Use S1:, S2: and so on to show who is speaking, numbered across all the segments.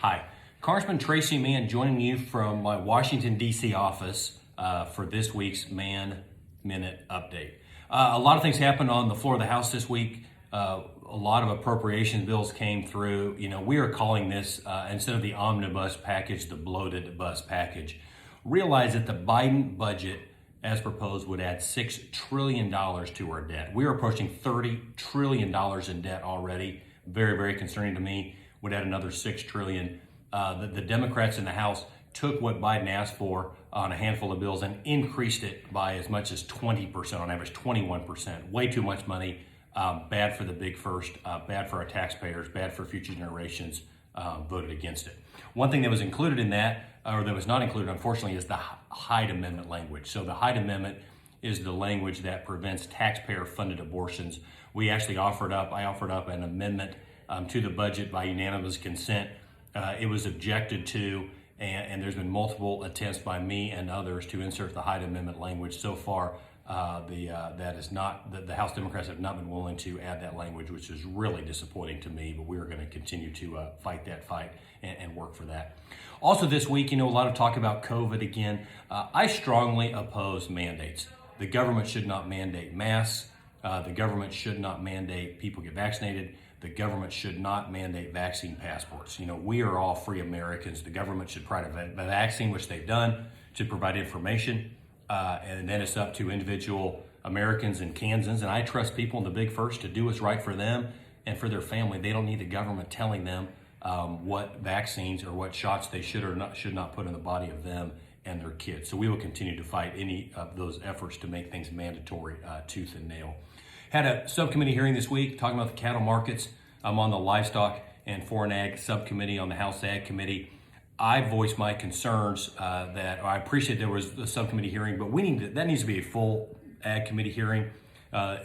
S1: Hi, Congressman Tracy Mann joining you from my Washington, D.C. office for this week's Mann Minute update. A lot of things happened on the floor of the House this week. A lot of appropriation bills came through. You know, we are calling this, instead of the omnibus package, the bloated-bus package. Realize that the Biden budget, as proposed, would add $6 trillion to our debt. We are approaching $30 trillion in debt already. Very, very concerning to me. Would add another $6 trillion. The Democrats in the House took what Biden asked for on a handful of bills and increased it by as much as 20%, on average 21%. Way too much money. Bad for the big first, bad for our taxpayers, bad for future generations. Voted against it. One thing that was included in that, or that was not included, unfortunately, is the Hyde Amendment language. So the Hyde Amendment is the language that prevents taxpayer-funded abortions. I offered up an amendment to the budget by unanimous consent. It was objected to, and there's been multiple attempts by me and others to insert the Hyde Amendment language. So far, the House Democrats have not been willing to add that language, which is really disappointing to me, but we are going to continue to fight that fight and work for that. Also this week, a lot of talk about COVID again. I strongly oppose mandates. The government should not mandate masks. The government should not mandate people get vaccinated. The government should not mandate vaccine passports. We are all free Americans. The government should provide a vaccine, which they've done, should provide information, and then it's up to individual Americans and Kansans. And I trust people in the big first to do what's right for them and for their family. They don't need the government telling them what vaccines or what shots they should or should not put in the body of them and their kids. So we will continue to fight any of those efforts to make things mandatory, tooth and nail. Had a subcommittee hearing this week talking about the cattle markets. I'm on the Livestock and Foreign Ag Subcommittee on the House Ag Committee. I voiced my concerns that I appreciate there was a subcommittee hearing, but that needs to be a full Ag Committee hearing.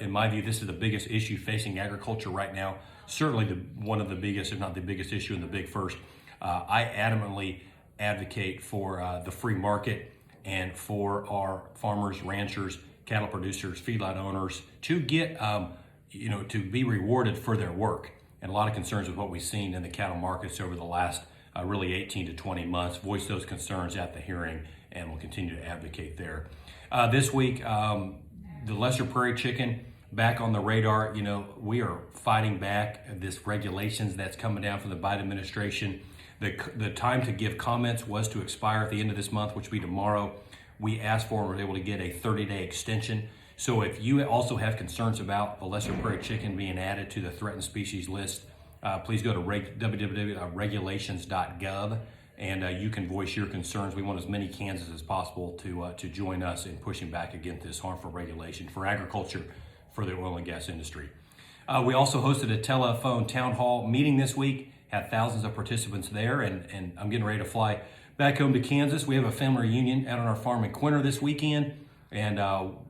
S1: In my view, this is the biggest issue facing agriculture right now. Certainly one of the biggest, if not the biggest issue in the big first. I adamantly advocate for the free market and for our farmers, ranchers, cattle producers, feedlot owners to get, to be rewarded for their work. And a lot of concerns with what we've seen in the cattle markets over the last really 18 to 20 months. Voice those concerns at the hearing, and we'll continue to advocate there. This week, the lesser prairie chicken back on the radar. We are fighting back this regulations that's coming down from the Biden administration. The time to give comments was to expire at the end of this month, which will be tomorrow. We asked for and were able to get a 30-day extension. So if you also have concerns about the lesser prairie chicken being added to the threatened species list, please go to www.regulations.gov and you can voice your concerns. We want as many Kansans as possible to join us in pushing back against this harmful regulation for agriculture, for the oil and gas industry. We also hosted a telephone town hall meeting this week, had thousands of participants there, and I'm getting ready to fly back home to Kansas. We have a family reunion out on our farm in Quinter this weekend, and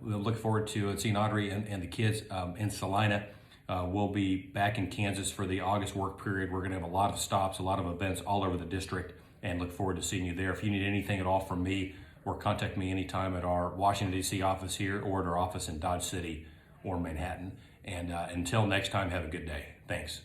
S1: we'll look forward to seeing Audrey and the kids in Salina. We'll be back in Kansas for the August work period. We're going to have a lot of stops, a lot of events all over the district, and look forward to seeing you there. If you need anything at all from me, or contact me anytime at our Washington, D.C. office here or at our office in Dodge City or Manhattan. And until next time, have a good day. Thanks.